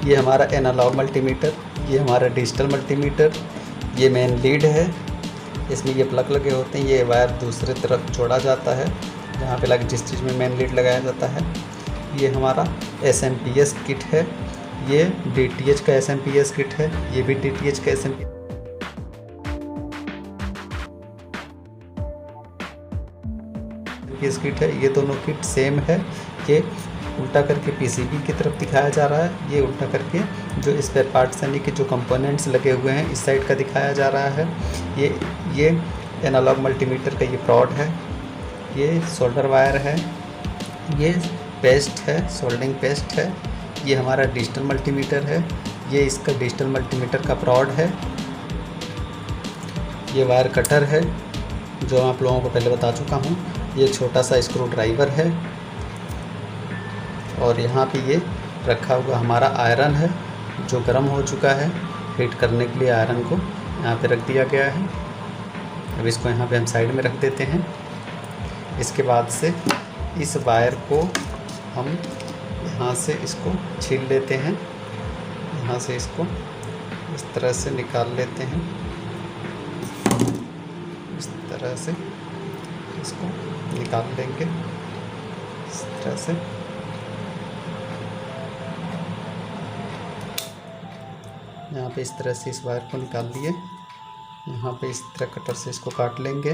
ये हमारा analogue multimeter, ये हमारा डिजिटल मल्टीमीटर, ये मेन लीड है। इसमें ये प्लग लगे होते हैं, ये वायर दूसरे तरफ जोड़ा जाता है जहाँ पे जिस चीज़ में मेन लीड लगाया जाता है। ये हमारा SMPS किट है, ये DTH का SMPS किट है, ये भी DTH का SMPS किट है। ये दोनों किट सेम है। ये उल्टा करके PCB की तरफ दिखाया जा रहा है, ये उल्टा करके जो स्पेयर पार्ट्स यानी कि जो कंपोनेंट्स लगे हुए हैं इस साइड का दिखाया जा रहा है। ये एनालॉग मल्टीमीटर का ये प्रोड है, ये सोल्डर वायर है, ये पेस्ट है, सोल्डरिंग पेस्ट है। ये हमारा डिजिटल मल्टीमीटर है, ये इसका डिजिटल मल्टीमीटर का प्रोड है। ये वायर कटर है जो आप लोगों को पहले बता चुका हूँ। ये छोटा सा स्क्रू ड्राइवर है और यहाँ पे ये रखा हुआ हमारा आयरन है जो गर्म हो चुका है। हीट करने के लिए आयरन को यहाँ पे रख दिया गया है। अब इसको यहाँ पे हम साइड में रख देते हैं। इसके बाद से इस वायर को हम यहाँ से इसको छील लेते हैं, यहाँ से इसको इस तरह से निकाल लेते हैं, इस तरह से इसको निकाल लेंगे, इस तरह से। यहाँ पे इस तरह से इस वायर को निकाल लिए। यहाँ पे इस तरह कटर से इसको काट लेंगे,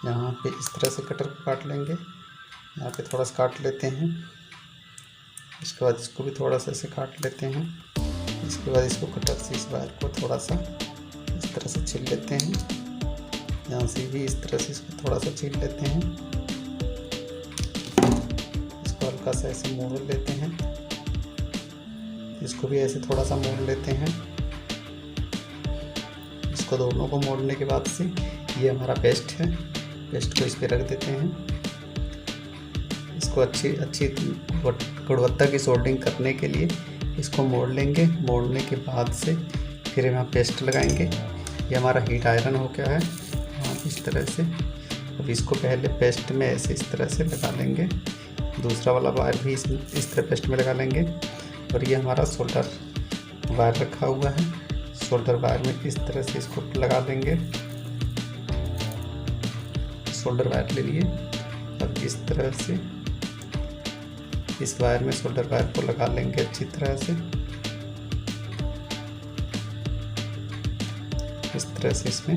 यहाँ पे इस तरह से कटर को काट लेंगे, यहाँ पे थोड़ा सा काट लेते हैं। इसके बाद इसको भी थोड़ा सा ऐसे काट लेते हैं। इसके बाद इसको कटर से इस वायर को थोड़ा सा इस तरह से छील लेते हैं, यहाँ से भी इस तरह से इसको थोड़ा सा छील लेते हैं। इसको हल्का सा ऐसे मोड़ लेते हैं, इसको भी ऐसे थोड़ा सा मोड़ लेते हैं। इसको दोनों को मोड़ने के बाद से ये हमारा पेस्ट है, पेस्ट को इस पर रख देते हैं। इसको अच्छी गुणवत्ता की सोल्डरिंग करने के लिए इसको मोड़ लेंगे। मोड़ने के बाद से फिर हम यहाँ पेस्ट लगाएंगे। ये हमारा हीट आयरन हो गया है इस तरह से। अब इसको पहले पेस्ट में ऐसे इस तरह से लगा लेंगे, दूसरा वाला वायर भी इस तरह पेस्ट में लगा लेंगे। और ये हमारा सोल्डर वायर रखा हुआ है, सोल्डर वायर में इस तरह से इसको लगा लेंगे। सोल्डर वायर ले लिए, अब इस तरह से इस वायर में सोल्डर वायर को लगा लेंगे अच्छी तरह से। इस तरह से इसमें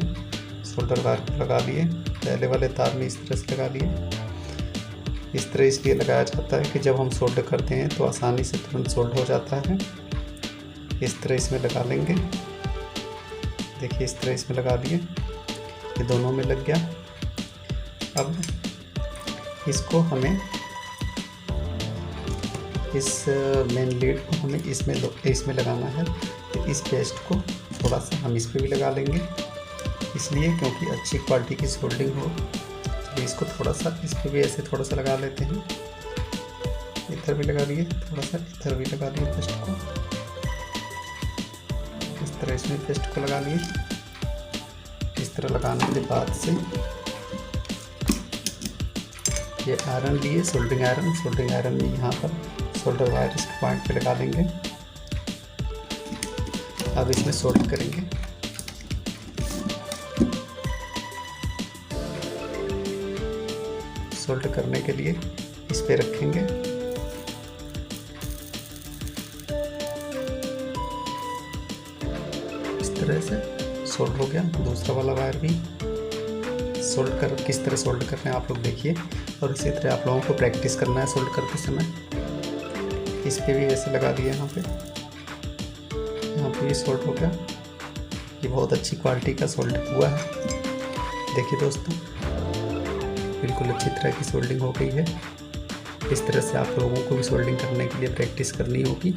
सोल्डर वायर को लगा लिए, पहले वाले तार में इस तरह से लगा लिए। इस तरह इसलिए लगाया जाता है कि जब हम सोल्डर करते हैं तो आसानी से तुरंत सोल्ड हो जाता है। इस तरह इसमें लगा लेंगे, देखिए इस तरह इसमें लगा लिए, ये दोनों में लग गया। अब इसको हमें इस मेन लीड को हमें इसमें लगाना है। तो इस पेस्ट को थोड़ा सा हम इस पर भी लगा लेंगे, इसलिए क्योंकि अच्छी क्वालिटी की सोल्डिंग हो। तो इसको थोड़ा सा इस पर भी ऐसे थोड़ा सा लगा लेते हैं, इधर भी लगा लिए, थोड़ा सा इधर भी लगा लिए पेस्ट को। इस तरह इसमें पेस्ट को लगा लिए। इस तरह लगाने के बाद से ये आयरन लिए, सोल्डरिंग आयरन में यहाँ पर सोल्डर वायर इस पॉइंट पे लगा लेंगे। अब इसमें सोल्ड करेंगे। सोल्ड करने के लिए इस पे रखेंगे। इस तरह से सोल्ड हो गया। दूसरा वाला वायर भी सोल्ड कर, किस तरह सोल्ड करना है आप लोग देखिए, और इसी तरह आप लोगों को प्रैक्टिस करना है सोल्ड करते समय। इस पे भी ऐसे लगा दिया, यहाँ पे ये सोल्ड हो गया। ये बहुत अच्छी क्वालिटी का सोल्ड हुआ है। देखिए दोस्तों, बिल्कुल अच्छी तरह की सोल्डिंग हो गई है। इस तरह से आप लोगों को भी सोल्डिंग करने के लिए प्रैक्टिस करनी होगी।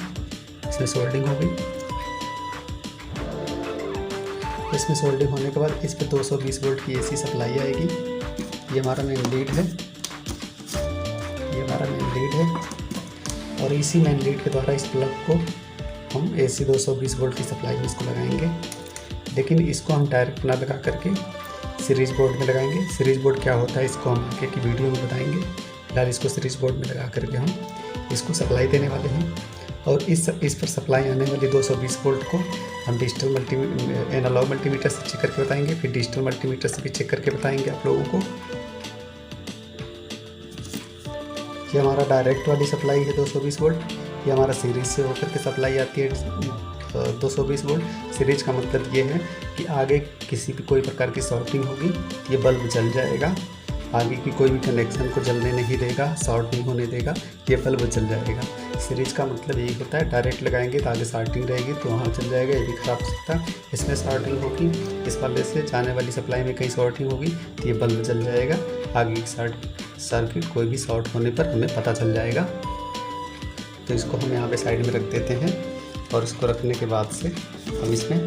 इसमें सोल्डिंग हो गई। इसमें सोल्डिंग होने के बाद इस पर 220 वोल्ट की AC सप्लाई आएगी। ये हमारा मेन लीड है, और इसी मेन लीड के द्वारा इस प्लग को हम AC 220 वोल्ट की सप्लाई में इसको लगाएंगे। लेकिन इसको हम डायरेक्ट ना लगा करके सीरीज बोर्ड में लगाएंगे। सीरीज बोर्ड क्या होता है इसको हम आगे की वीडियो में बताएंगे। फिलहाल इसको सीरीज बोर्ड में लगा करके हम इसको सप्लाई देने वाले हैं। और इस पर सप्लाई आने वाली 220 वोल्ट को हम डिजिटल एनालॉग मल्टीमीटर से चेक करके बताएंगे, फिर डिजिटल मल्टीमीटर से भी चेक करके बताएंगे आप लोगों को। ये हमारा डायरेक्ट वाली सप्लाई है 220 वोल्ट, ये हमारा सीरीज से होकर के सप्लाई आती है 220 वोल्ट। सीरीज का मतलब ये है कि आगे किसी भी कोई प्रकार की शॉर्टिंग होगी ये बल्ब जल जाएगा, आगे की कोई भी कनेक्शन को जलने नहीं देगा, शॉर्ट नहीं होने देगा, ये बल्ब जल जाएगा। सीरीज का मतलब यही होता है, डायरेक्ट लगाएंगे तो आगे शॉर्टिंग रहेगी तो वहाँ जल जाएगा, ये भी खराब हो सकता है। इसमें शॉर्टिंग होगी, इस वाले से जाने वाली सप्लाई में कहीं शॉर्टिंग होगी तो ये बल्ब जल जाएगा, आगे की सर्किट कोई भी शॉर्ट होने पर हमें पता चल जाएगा। तो इसको हम यहाँ पे साइड में रख देते हैं और इसको रखने के बाद से हम इसमें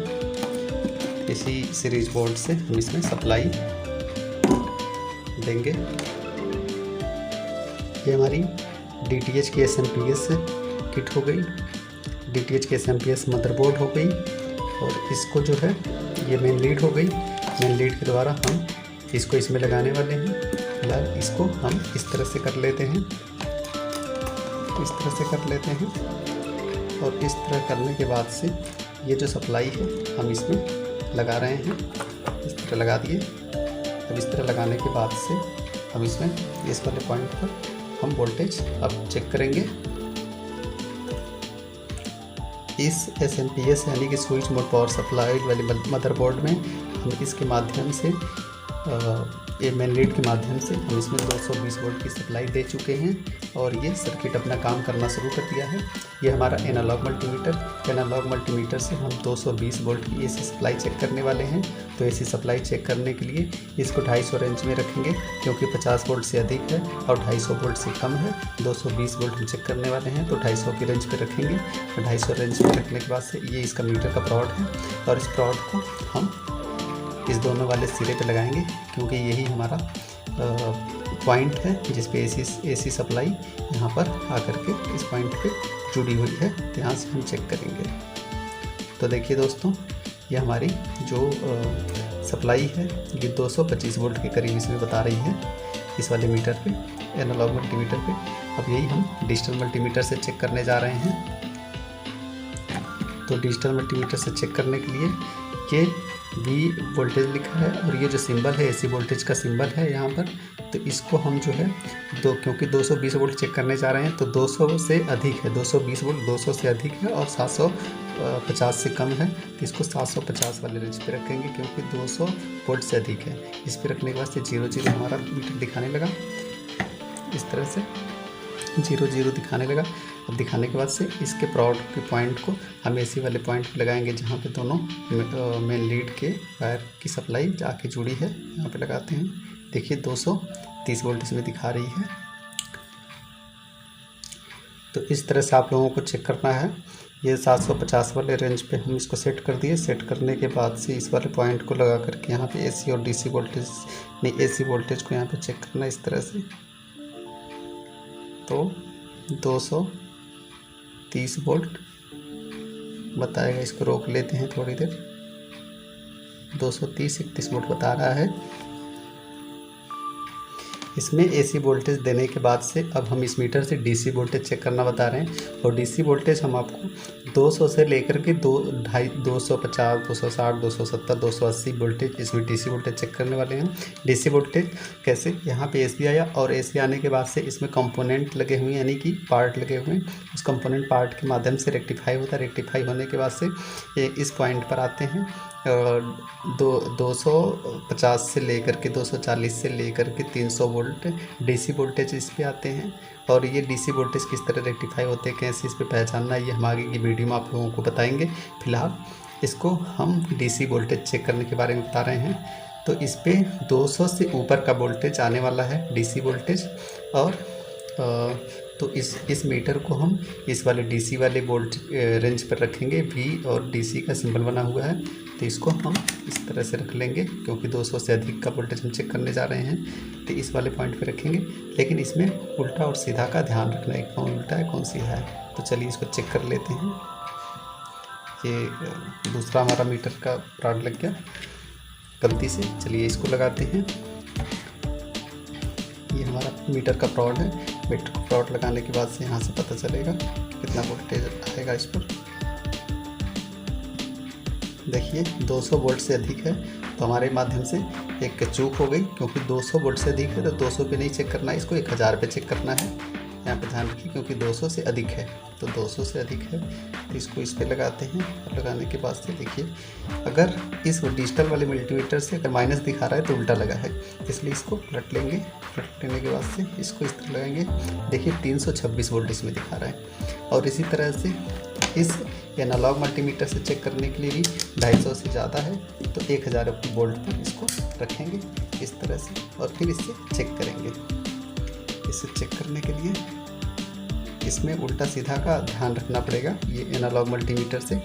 इसी सीरीज बोर्ड से हम इसमें सप्लाई देंगे। ये हमारी DTH की SMPS किट हो गई, DTH की SMPS मदरबोर्ड हो गई, और इसको जो है ये मेन लीड हो गई। मेन लीड के द्वारा हम इसको इसमें लगाने वाले हैं। फिलहाल इसको हम इस तरह से कर लेते हैं, इस तरह से कर लेते हैं, और इस तरह करने के बाद से ये जो सप्लाई है हम इसमें लगा रहे हैं, इस तरह लगा दिए। अब इस तरह लगाने के बाद से हम इसमें इस वाले पॉइंट पर हम वोल्टेज अब चेक करेंगे। इस SMPS यानी कि स्विच मोड पावर सप्लाई वाली मदरबोर्ड में हम इसके माध्यम से ये मेन लीड के माध्यम से हम इसमें 220 वोल्ट की सप्लाई दे चुके हैं और ये सर्किट अपना काम करना शुरू कर दिया है। ये हमारा एनालॉग मल्टीमीटर से हम 220 वोल्ट की AC सप्लाई चेक करने वाले हैं। तो AC सप्लाई चेक करने के लिए इसको 250 रेंज में रखेंगे, क्योंकि 50 वोल्ट से अधिक है और 250 वोल्ट से कम है। 220 वोल्ट हम चेक करने वाले हैं तो 250 की रेंज पे रखेंगे। 250 रेंज में रखने के बाद से ये इसका मीटर का प्रोड है और इस प्रोड को हम इस दोनों वाले सिरे पे लगाएंगे, क्योंकि यही हमारा पॉइंट है जिस पे AC सप्लाई यहाँ पर आकर के इस पॉइंट पे जुड़ी हुई है। तो यहाँ से हम चेक करेंगे। तो देखिए दोस्तों, ये हमारी जो सप्लाई है ये 225 वोल्ट के करीब इसमें बता रही है इस वाले मीटर पे, एनालॉग मल्टीमीटर पे। अब यही हम डिजिटल मल्टीमीटर से चेक करने जा रहे हैं। तो डिजिटल मल्टीमीटर से चेक करने के लिए ये V वोल्टेज लिखा है और ये जो सिंबल है AC वोल्टेज का सिंबल है यहाँ पर। तो इसको हम जो है क्योंकि 220 वोल्ट चेक करने जा रहे हैं तो 200 से अधिक है, 220 वोल्ट 200 से अधिक है और 750 से कम है। तो इसको 750 वाले रेंज पे रखेंगे, क्योंकि 200 वोल्ट से अधिक है। इस पे रखने के बाद से 0 हमारा मीटर दिखाने लगा, इस तरह से 0 दिखाने लगा। अब दिखाने के बाद से इसके प्रोड के पॉइंट को हम AC वाले पॉइंट पे लगाएंगे, जहाँ पे दोनों मेन लीड के वायर की सप्लाई जाके जुड़ी है। यहाँ पे लगाते हैं, देखिए 230 वोल्ट इसमें दिखा रही है। तो इस तरह से आप लोगों को चेक करना है। ये 750 वाले रेंज पे हम इसको सेट कर दिए। सेट करने के बाद से इस वाले पॉइंट को लगा करके यहाँ पे AC और DC वोल्टेज नहीं, AC वोल्टेज को यहाँ पे चेक करना इस तरह से। तो 230 वोल्ट बताएगा, इसको रोक लेते हैं थोड़ी देर। 230-31 वोल्ट बता रहा है। इसमें AC वोल्टेज देने के बाद से अब हम इस मीटर से DC वोल्टेज चेक करना बता रहे हैं। और DC वोल्टेज हम आपको 200 से लेकर के 250, 260, 270, 280 वोल्टेज इसमें DC वोल्टेज चेक करने वाले हैं। DC वोल्टेज कैसे, यहाँ पे AC आया और AC आने के बाद से इसमें कंपोनेंट लगे हुए हैं, यानी कि पार्ट लगे हुए हैं। उस कंपोनेंट पार्ट के माध्यम से रेक्टिफाई होता है। रेक्टिफाई होने के बाद से ये इस पॉइंट पर आते हैं। 250 से लेकर के 240 से लेकर के 300 वोल्ट DC वोल्टेज इस पे आते हैं। और ये DC वोल्टेज किस तरह रेक्टिफाई होते हैं, कैसे इस पे पहचानना है, ये हम आगे की वीडियो में आप लोगों को बताएंगे। फिलहाल इसको हम DC वोल्टेज चेक करने के बारे में बता रहे हैं। तो इस पे 200 से ऊपर का वोल्टेज आने वाला है DC वोल्टेज। और तो इस मीटर को हम इस वाले DC वाले वोल्ट रेंज पर रखेंगे। V और DC का सिंबल बना हुआ है, तो इसको हम इस तरह से रख लेंगे, क्योंकि 200 से अधिक का वोल्टेज हम चेक करने जा रहे हैं। तो इस वाले पॉइंट पे रखेंगे, लेकिन इसमें उल्टा और सीधा का ध्यान रखना है, कौन उल्टा है कौन सीधा है। तो चलिए इसको चेक कर लेते हैं। ये दूसरा हमारा मीटर का रॉड लग गया गलती से। चलिए इसको लगाते हैं। ये हमारा मीटर का प्रोड है। मीटर का प्रोड लगाने के बाद से यहाँ से पता चलेगा कितना वोल्टेज आएगा इस पर। देखिए 200 वोल्ट से अधिक है तो हमारे माध्यम से एक चूक हो गई, क्योंकि 200 वोल्ट से अधिक है तो 200 पे नहीं चेक करना है, इसको 1000 पे चेक करना है। यहाँ पे ध्यान रखिए क्योंकि 200 से अधिक है, तो 200 से अधिक है तो इसको इस पे लगाते हैं। और लगाने के बाद से देखिए अगर इस डिजिटल वाले मल्टीमीटर से अगर माइनस दिखा रहा है तो उल्टा लगा है, इसलिए इसको पलट लेंगे। पलट लेने के बाद से इसको इस तरह लगाएंगे। देखिए 326 वोल्ट इसमें दिखा रहा है। और इसी तरह से इस एनालॉग मल्टीमीटर से चेक करने के लिए भी 250 से ज़्यादा है तो 1000 वोल्ट पर इसको रखेंगे इस तरह से, और फिर इससे चेक करेंगे। इसे चेक करने के लिए इसमें उल्टा सीधा का ध्यान रखना पड़ेगा। ये एनालॉग मल्टीमीटर से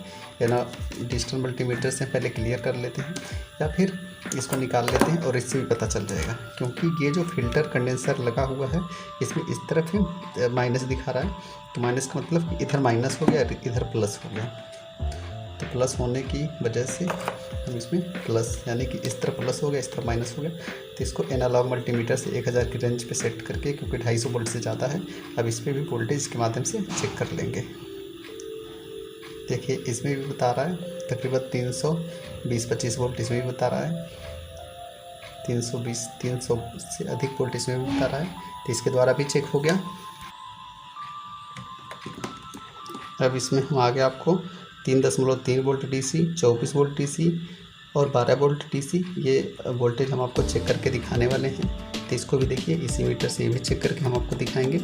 डिजिटल मल्टीमीटर से पहले क्लियर कर लेते हैं, या फिर इसको निकाल लेते हैं और इससे भी पता चल जाएगा। क्योंकि ये जो फिल्टर कंडेंसर लगा हुआ है इसमें इस तरफ ही माइनस दिखा रहा है, तो माइनस का मतलब कि इधर माइनस हो गया इधर प्लस हो गया। तो प्लस होने की वजह से हम इसमें प्लस, यानी कि इस तरफ प्लस हो गया इस तरफ माइनस हो गया। तो इसको एनालॉग मल्टीमीटर से 1000 की रेंज पे सेट करके, क्योंकि 250 वोल्ट से ज़्यादा है, अब इस पर भी वोल्टेज के माध्यम से चेक कर लेंगे। देखिए इसमें भी बता रहा है तकरीबन 320-25 वोल्ट इसमें भी बता रहा है, 300 से अधिक वोल्ट इसमें भी बता रहा है। तो इसके द्वारा भी चेक हो गया। अब इसमें हम आगे आपको 3.3 वोल्ट DC, 24 वोल्ट DC और 12 वोल्ट DC ये वोल्टेज हम आपको चेक करके दिखाने वाले हैं। तो इसको भी देखिए इसी मीटर से ये भी चेक करके हम आपको दिखाएंगे।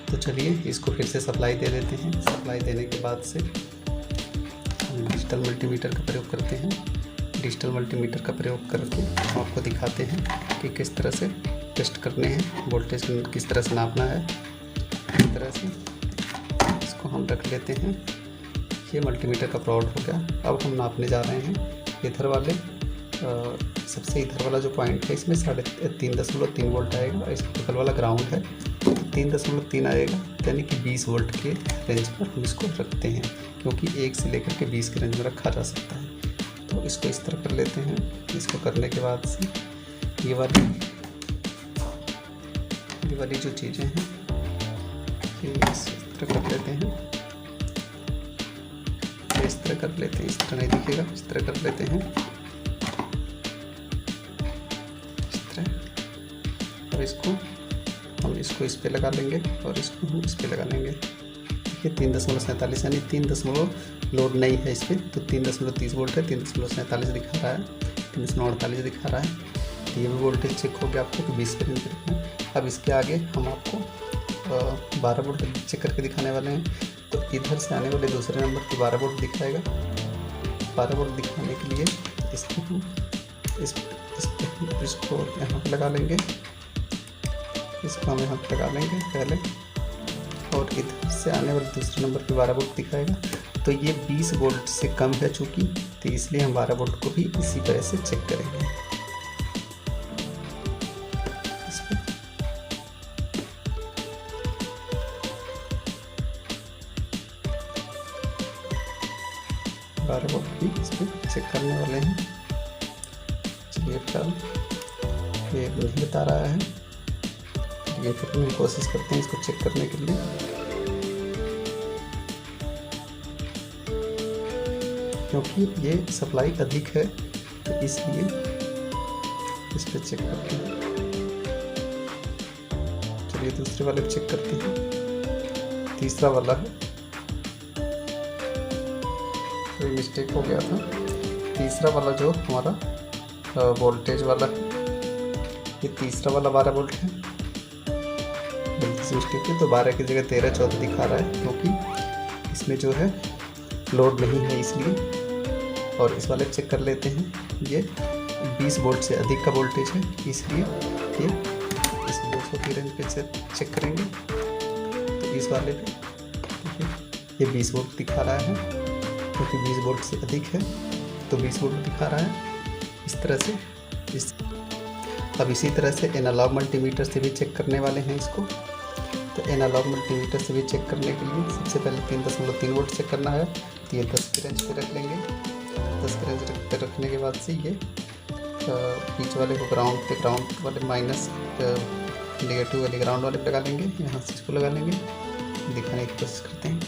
तो चलिए इसको फिर से सप्लाई दे देते हैं। सप्लाई देने के बाद से हम डिजिटल मल्टीमीटर का प्रयोग करते हैं। डिजिटल मल्टीमीटर का प्रयोग करके हम आपको दिखाते हैं कि किस तरह से टेस्ट करने हैं, वोल्टेज किस तरह से नापना है। इस तरह से इसको हम रख लेते हैं। ये मल्टीमीटर का प्रोड हो गया। अब हम नापने जा रहे हैं इधर वाले सबसे इधर वाला जो पॉइंट है इसमें 3.3 वोल्ट आएगा। इस बगल वाला ग्राउंड है 3.3 आएगा, यानी कि 20 वोल्ट के रेंज पर हम इसको रखते हैं, क्योंकि 1 से लेकर के 20 के रेंज में रखा जा सकता है। तो इसको इस तरह कर लेते हैं। इसको करने के बाद से ये वाली जो चीज़ें हैं ये इस तरह कर लेते हैं। इस तरह कर लेते हैं, इस तरह नहीं दिखेगा, इस तरह कर लेते हैं इस तरह। और इसको इस पे लगा लेंगे और इसको हम इस पे लगा लेंगे। देखिए 3.47 यानी 3 लोड नहीं है इस पर, तो 3.30 वोल्ट है, 3.47 दिखा रहा है, 3.48 दिखा रहा है। तो ये भी वोल्टेज चेक हो गया आपको कि 20 पे रेंज रखना है। अब इसके आगे हम आपको 12 वोल्ट चेक करके दिखाने वाले हैं। तो इधर से आने वाले दूसरे नंबर की 12 वोल्ट दिखाएगा। 12 वोल्ट दिखाने के लिए इसको हम इसको यहाँ पे लगा लेंगे, इसको हम यहाँ पे लगा लेंगे पहले, और इधर से आने वाले दूसरे नंबर की 12 वोल्ट दिखाएगा। तो ये 20 वोल्ट से कम है चूँकि, तो इसलिए हम 12 वोल्ट को भी इसी तरह से चेक करेंगे। 12 वोल्ट भी इस पर चेक करने वाले हैं। चलिए फिलहाल ये नहीं बता रहा है, ये फिर हम कोशिश करते हैं इसको चेक करने के लिए। क्योंकि ये सप्लाई अधिक है तो इसलिए इस पर चेक करते हैं। चलिए दूसरे वाले चेक करते हैं। तीसरा वाला है, कोई मिस्टेक हो गया था। तीसरा वाला जो हमारा वोल्टेज वाला है, ये तीसरा वाला 12 वोल्ट है। गलती से मिस्टेक है, तो 12 की जगह 13-14 दिखा रहा है, क्योंकि इसमें जो है लोड नहीं है इसलिए। और इस वाले चेक कर लेते हैं, ये 20 वोल्ट से अधिक का वोल्टेज है, इसलिए ये इस 200 की रेंज पे चेक करेंगे। तो इस वाले पे ये 20 वोल्ट दिखा रहा है, क्योंकि 20 वोल्ट से अधिक है तो 20 वोल्ट दिखा रहा है इस तरह से। अब इसी तरह से एनालॉग मल्टीमीटर से भी चेक करने वाले हैं इसको। तो एनालॉग मल्टीमीटर से भी चेक करने के लिए सबसे पहले 3.3 वोल्ट चेक करना है। तो ये 10 की रेंज पे रख लेंगे। 10 की रेंज पे रखने के बाद से ये बीच वाले को ग्राउंड पे, ग्राउंड वाले माइनस नेगेटिव वाले ग्राउंड वाले पे लगा लेंगे। यहाँ से इसको लगा लेंगे, दिखाने की कोशिश करते हैं।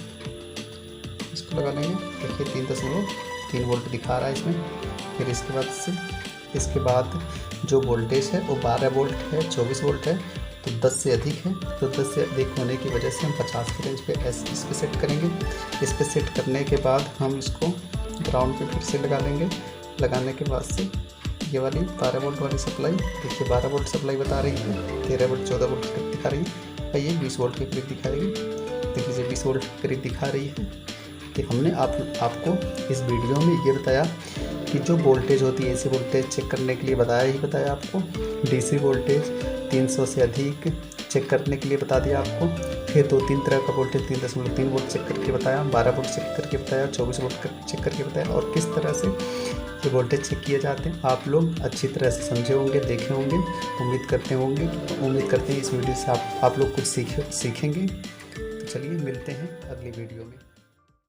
इसको लगा लेंगे, देखिए 3.3 वोल्ट दिखा रहा है इसमें। फिर इसके बाद जो वोल्टेज है वो 12 वोल्ट है, 24 वोल्ट है, तो 10 से अधिक है। तो 10 से अधिक होने की वजह से हम 50 की रेंज पे इस पे सेट करेंगे। इस पे सेट करने के बाद हम इसको ग्राउंड पे फिर से लगा लेंगे। लगाने के बाद से ये वाली 12 वोल्ट वाली सप्लाई, देखिए 12 वोल्ट सप्लाई बता रही है, 13 वोल्ट 14 वोल्ट दिखा रही है, और ये 20 वोल्ट के करीब दिखाएगी। देखिए 20 वोल्ट के करीब दिखा रही है। तो हमने आपको इस वीडियो में ये बताया कि जो वोल्टेज होती है, ऐसी वोल्टेज चेक करने के लिए बताया आपको। डीसी वोल्टेज 300 से अधिक चेक करने के लिए बता दिया आपको। फिर 2-3 तरह का वोल्टेज 3.3 वोल्ट चेक करके बताया, 12 वोल्ट चेक करके बताया, 24 वोल्ट चेक करके बताया, और किस तरह से ये वोल्टेज चेक किए जाते हैं आप लोग अच्छी तरह से समझे होंगे, देखे होंगे। उम्मीद करते हैं इस वीडियो से आप लोग कुछ सीखेंगे। तो चलिए मिलते हैं अगली वीडियो में।